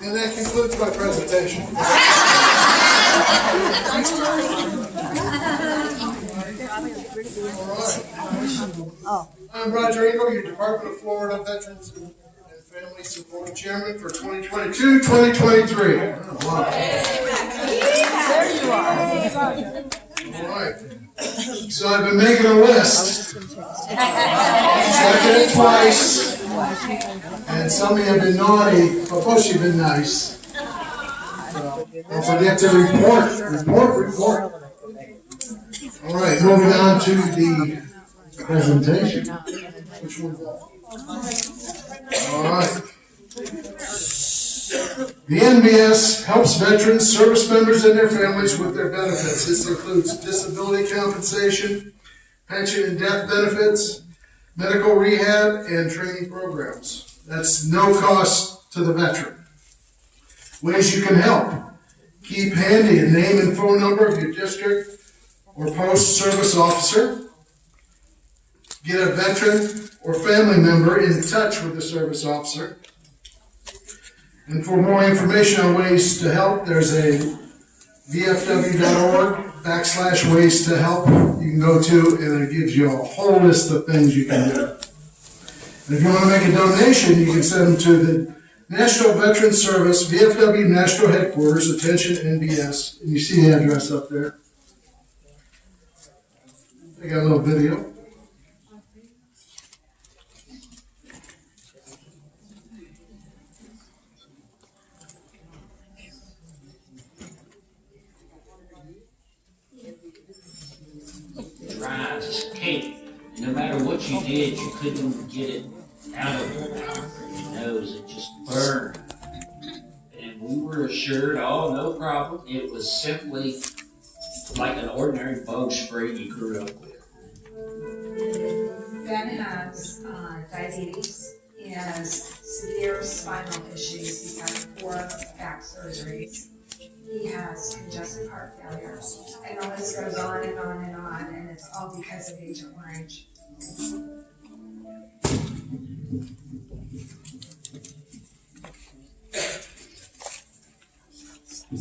And that concludes my presentation. All right. I'm Roger Engel, your Department of Florida Veterans and Family Support Chairman for 2022-2023. Wow. There you are. All right. So I've been making a list. Checking it twice. And some of you have been naughty, but most of you have been nice. Don't forget to report. All right, moving on to the presentation. Which one? All right. The NBS helps veterans, service members, and their families with their benefits. This includes disability compensation, pension and death benefits, medical rehab, and training programs. That's no cost to the veteran. Ways you can help. Keep handy a name and phone number of your district or post-service officer. Get a veteran or family member in touch with the service officer. And for more information on ways to help, there's a vfw.org/ways to help you can go to, and it gives you a whole list of things you can do. And if you want to make a donation, you can send them to the National Veterans Service, VFW National Headquarters, attention NBS, and you see the address up there. I got a little video. Drives escape. No matter what you did, you couldn't get it out of your mouth or your nose. It just burned. And we were assured, oh, no problem. It was simply like an ordinary bug spray you grew up with. Ben has diabetes. He has severe spinal issues. He's had 4 back surgeries. He has congestive heart failure. And the list goes on and on and on, and it's all because of Agent Orange.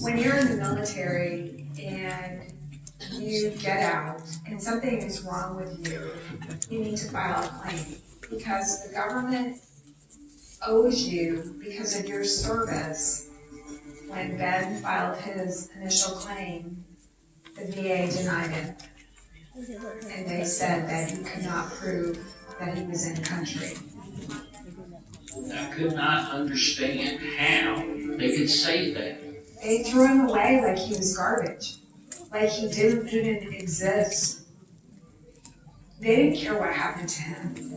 When you're in the military and you get out and something is wrong with you, you need to file a claim because the government owes you because of your service. When Ben filed his initial claim, the VA denied it. And they said that he could not prove that he was in the country. I could not understand how they could say that. They threw him away like he was garbage, like he didn't even exist. They didn't care what happened to him.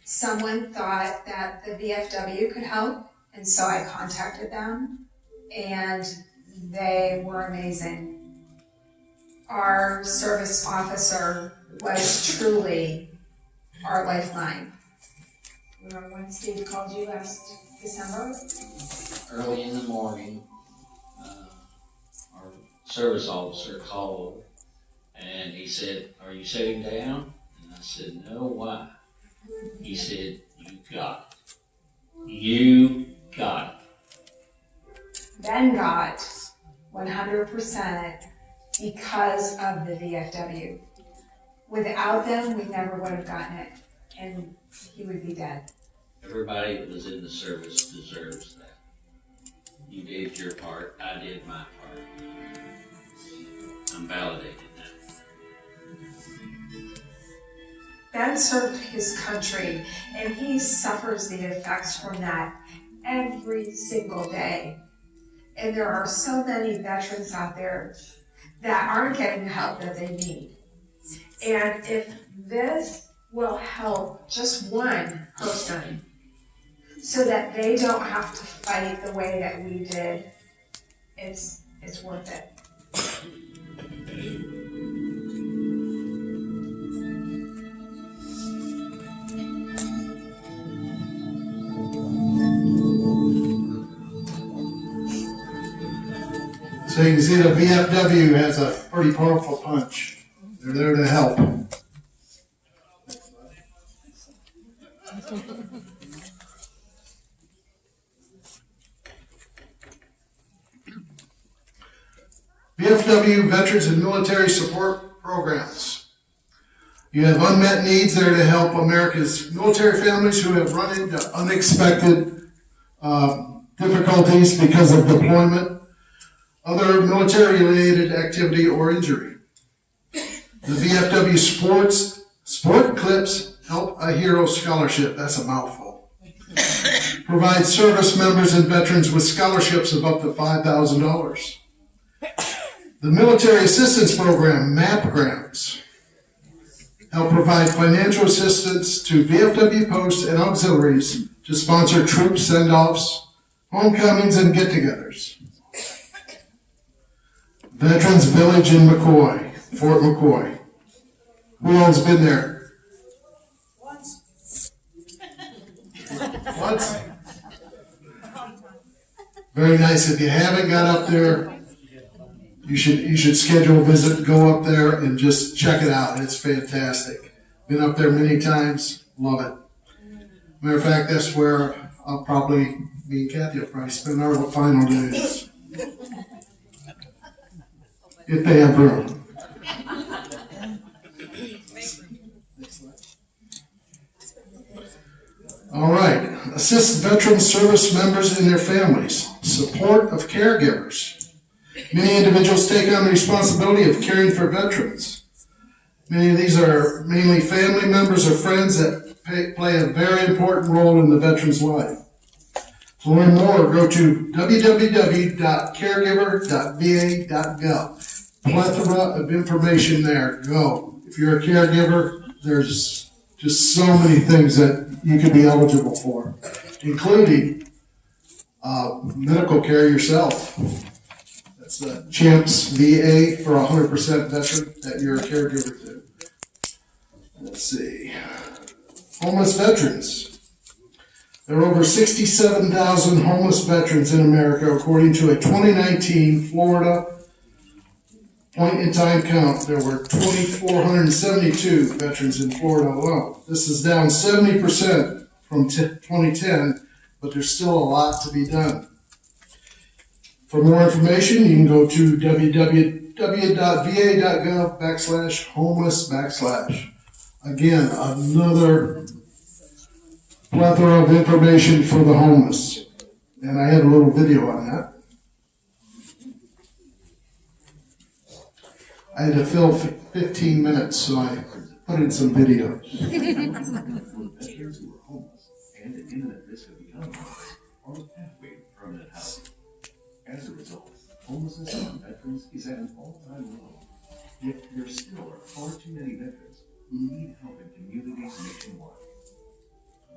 Someone thought that the VFW could help, and so I contacted them, and they were amazing. Our service officer was truly our lifeline. Remember when Steve called you last December? Early in the morning, our service officer called and he said, "Are you sitting down?" And I said, "No, why?" He said, "You got it. You got it." Ben got 100% because of the VFW. Without them, we never would have gotten it, and he would be dead. Everybody that was in the service deserves that. You did your part, I did my part. I'm validated now. Ben served his country, and he suffers the effects from that every single day. And there are so many veterans out there that aren't getting the help that they need. And if this will help just one person so that they don't have to fight the way that we did, it's worth it. So you can see the VFW has a pretty powerful punch. They're there to help. VFW Veterans and Military Support Programs. You have unmet needs there to help America's military families who have run into unexpected difficulties because of deployment, other military-related activity, or injury. The VFW Sport Clips Help a Hero Scholarship, that's a mouthful, provides service members and veterans with scholarships of up to $5,000. The Military Assistance Program, MAP grants, help provide financial assistance to VFW posts and auxiliaries to sponsor troop send-offs, homecomings, and get-togethers. Veterans Village in McCoy, Fort McCoy. Who all's been there? Once. Once? Very nice. If you haven't got up there, you should schedule a visit, go up there and just check it out. It's fantastic. Been up there many times, love it. Matter of fact, that's where me and Kathy will probably spend our final days. If they have room. All right. Assist veteran service members and their families. Support of caregivers. Many individuals take on the responsibility of caring for veterans. Many of these are mainly family members or friends that play a very important role in the veteran's life. To learn more, go to www.caregiver.va.gov. Plethora of information there. Go. If you're a caregiver, there's just so many things that you could be eligible for, including medical care yourself. That's the CHAMPS VA for 100% veteran that you're a caregiver to. Let's see. Homeless veterans. There are over 67,000 homeless veterans in America, according to a 2019 Florida point-in-time count. There were 2,472 veterans in Florida alone. This is down 70% from 2010, but there's still a lot to be done. For more information, you can go to www.va.gov/homeless/. Again, another plethora of information for the homeless. And I have a little video on that. I had to fill 15 minutes, so I put in some videos. Veterans who are homeless and at imminent risk of becoming homeless are on a pathway to permanent housing. As a result, homelessness among veterans is at an all-time low. Yet there still are far too many veterans who need help in communities nationwide.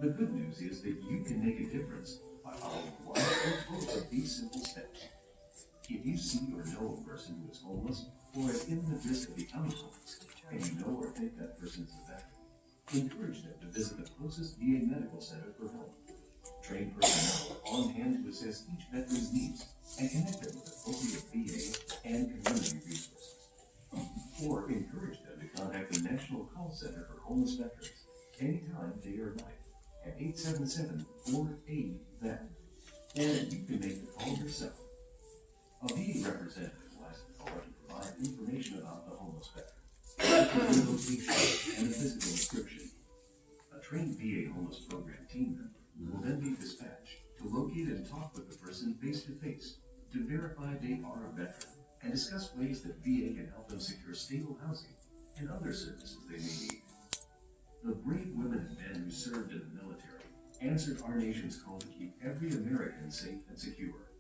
The good news is that you can make a difference by following one or both of these simple steps. If you see or know a person who is homeless or at imminent risk of becoming homeless, and you know or think that person is a veteran, encourage them to visit the closest VA medical center for help. Trained personnel are on hand to assess each veteran's needs and connect them with appropriate VA and community resources. Or encourage them to contact the National Call Center for Homeless Veterans anytime, day or night, at 877-48-VET. Or you can make the call yourself. A VA representative will ask the caller to provide information about the homeless veteran, the location, and a physical description. A trained VA homeless program team member will then be dispatched to locate and talk with the person face to face to verify they are a veteran and discuss ways that VA can help them secure stable housing and other services they may need. The brave women and men who served in the military answered our nation's call to keep every American safe and secure.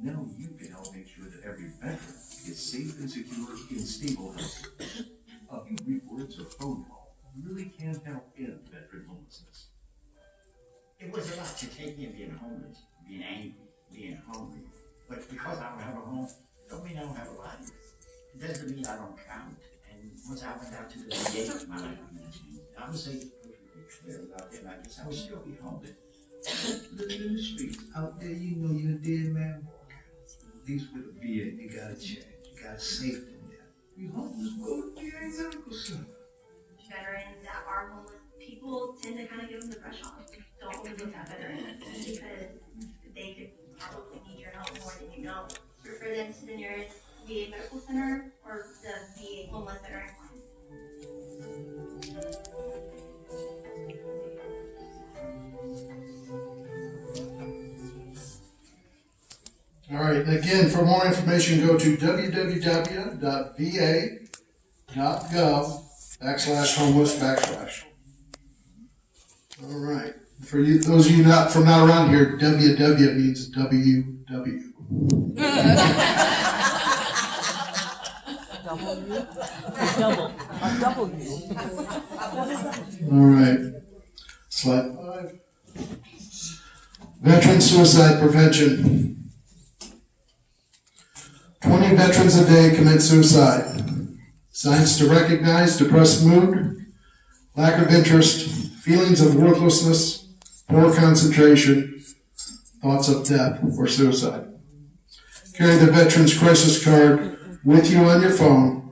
Now you can help make sure that every veteran is safe and secure in stable housing. A few brief words or phone call really can help end veteran homelessness. It was a lot to take in being homeless, being angry, being hungry. But because I don't have a home, don't mean I don't have a life. It doesn't mean I don't count. And once I went out to the VA, my life began to change. I would say perfectly clear without them, I guess I would still be homeless. Living in the streets, out there, you know you're a dead man walking. least with a VA, you gotta check, you gotta safety net. You homeless, go to VA Medical Center. Veterans that are homeless, people tend to kind of give them the brush off. Don't overlook that veteran because they could probably need your help more than you know. Refer them to the nearest VA medical center or the VA homeless veteran line. All right, and again, for more information, go to www.va.gov/homeless/. All right. For you, those of you not around here, WW means WW. All right. Slide 5. Veteran suicide prevention. 20 veterans a day commit suicide. Signs to recognize depressed mood, lack of interest, feelings of worthlessness, poor concentration, thoughts of death or suicide. Carry the Veterans Crisis Card with you on your phone.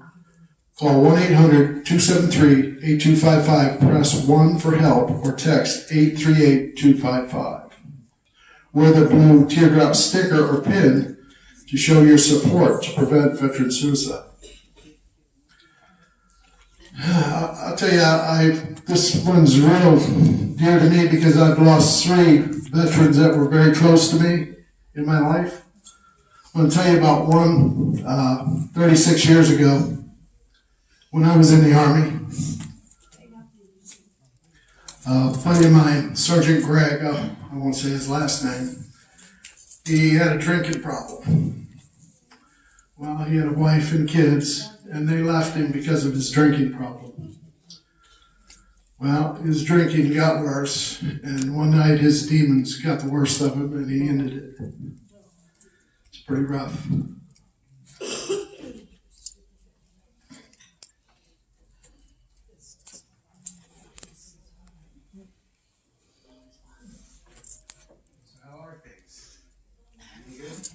Call 1-800-273-8255, press 1 for help, or text 838-255. Wear the blue teardrop sticker or pin to show your support to prevent veteran suicide. I'll tell you, this one's real dear to me because I've lost 3 veterans that were very close to me in my life. I'm going to tell you about one 36 years ago when I was in the Army. A buddy of mine, Sergeant Greg, I won't say his last name, he had a drinking problem. Well, he had a wife and kids, and they left him because of his drinking problem. Well, his drinking got worse, and one night his demons got the worst of him, and he ended it. It's pretty rough. How are things? You good?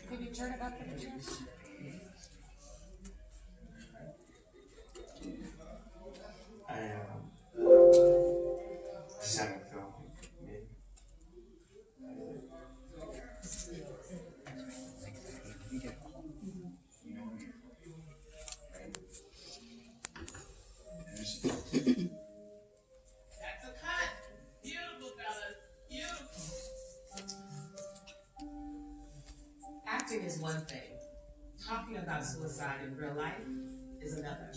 Can you turn it up in the chair? I just haven't felt maybe. That's a cut. Beautiful, fellas. Beautiful. Acting is one thing. Talking about suicide in real life is another.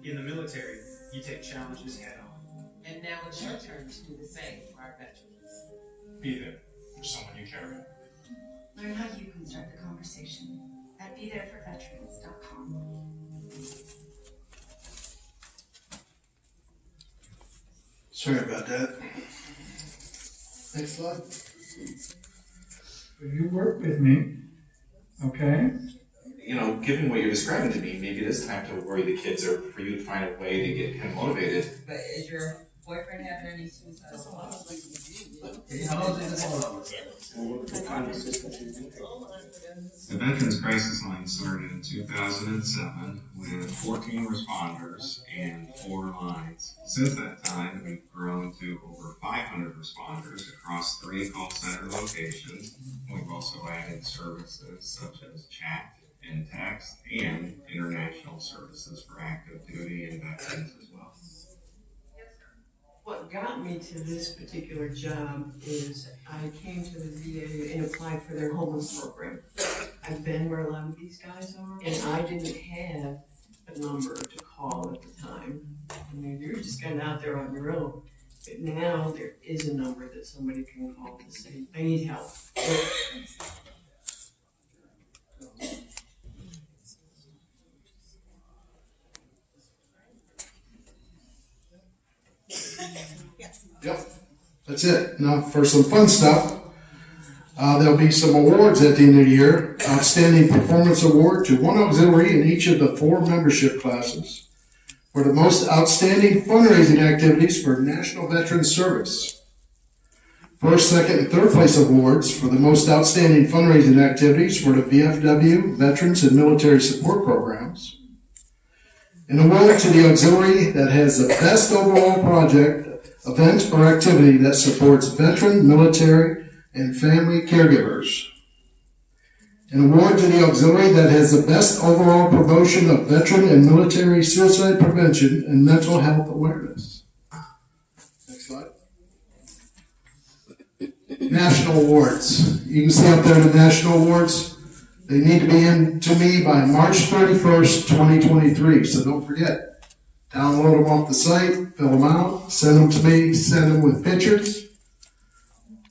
In the military, you take challenges head on. And now it's your turn to do the same for our veterans. Be there for someone you care about. Learn how you can start the conversation at BeThereForVeterans.com. Sorry about that. Next slide. You work with me, okay? You know, given what you're describing to me, maybe it is time to worry the kids or for you to find a way to get kind of motivated. But is your boyfriend having any suicidal thoughts? The Veterans Crisis Line started in 2007 with 14 responders and 4 lines. Since that time, we've grown to over 500 responders across 3 call center locations. We've also added services such as chat and text and international services for active duty and veterans as well. What got me to this particular job is I came to the VA and applied for their homeless program. I've been where a lot of these guys are, and I didn't have a number to call at the time. I mean, you're just kind of out there on your own. But now there is a number that somebody can call to say, I need help. Yep, that's it. Now for some fun stuff. There'll be some awards at the end of the year. Outstanding Performance Award to one auxiliary in each of the 4 membership classes for the most outstanding fundraising activities for National Veterans Service. First, second, and third place awards for the most outstanding fundraising activities for the VFW, Veterans, and Military Support Programs. An award to the auxiliary that has the best overall project, event, or activity that supports veteran, military, and family caregivers. An award to the auxiliary that has the best overall promotion of veteran and military suicide prevention and mental health awareness. Next slide. National awards. You can see up there the national awards. They need to be in to me by March 31st, 2023. So don't forget. Download them off the site, fill them out, send them to me, send them with pictures.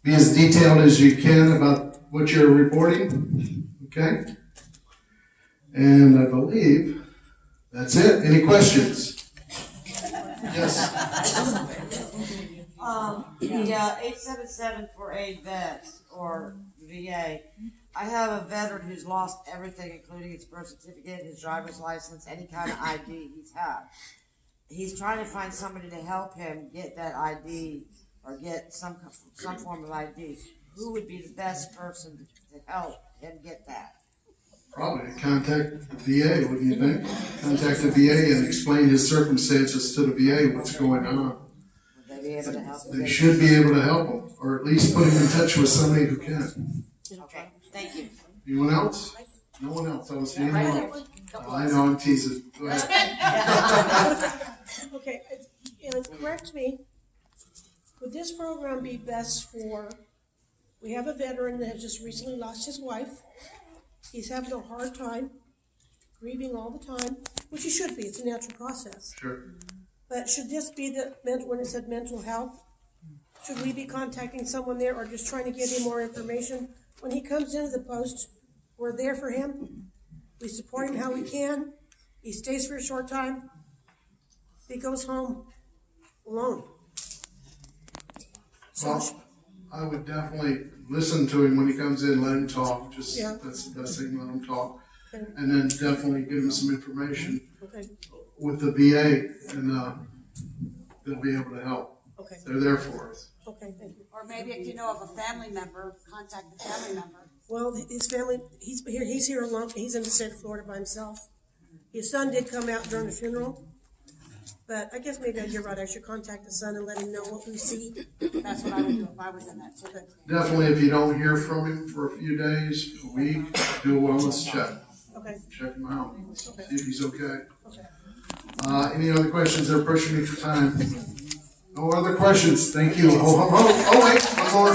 Be as detailed as you can about what you're reporting. Okay? And I believe that's it. Any questions? Yes. The 877 for a vet or VA. I have a veteran who's lost everything, including his birth certificate, his driver's license, any kind of ID he's had. He's trying to find somebody to help him get that ID or get some form of ID. Who would be the best person to help him get that? Probably contact the VA, wouldn't you think? Contact the VA and explain his circumstances to the VA, what's going on. Would they be able to help him? They should be able to help him, or at least put him in touch with somebody who can. Okay, thank you. Anyone else? No one else. I was the only one. I know, I'm teasing. Go ahead. Okay, and correct me, would this program be best for, we have a veteran that has just recently lost his wife. He's having a hard time, grieving all the time, which he should be, it's a natural process. Sure. But should this be when it said mental health, should we be contacting someone there or just trying to give him more information? When he comes into the post, we're there for him. We support him how we can. He stays for a short time. He goes home alone. Well, I would definitely listen to him when he comes in, let him talk. Just that's the best thing, let him talk. Okay. And then definitely give him some information Okay. with the VA, and they'll be able to help. Okay. They're there for us. Okay, thank you. Or maybe if you know of a family member, contact the family member. Well, his family, he's here alone, he's in the state of Florida by himself. His son did come out during the funeral, but I guess maybe you're right, I should contact the son and let him know what we see. That's what I would do if I was in that situation. Definitely, if you don't hear from him for a few days, a week, do a wellness check. Okay. Check him out. Okay. See if he's okay. Okay. Any other questions? They're pushing me for time. No other questions. Thank you. Oh wait, one more.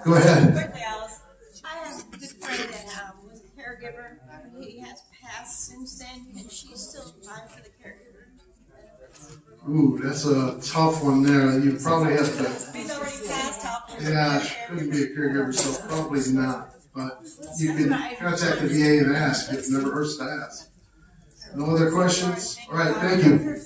Go ahead. Quickly, Alice. I have a good friend that was a caregiver. He has passed since then, and she's still applying for the caregiver. Ooh, that's a tough one there. You probably have to. He's already passed off. Yeah, she couldn't be a caregiver, so probably not. But you can contact the VA and ask. It never hurts to ask. No other questions? All right, thank you.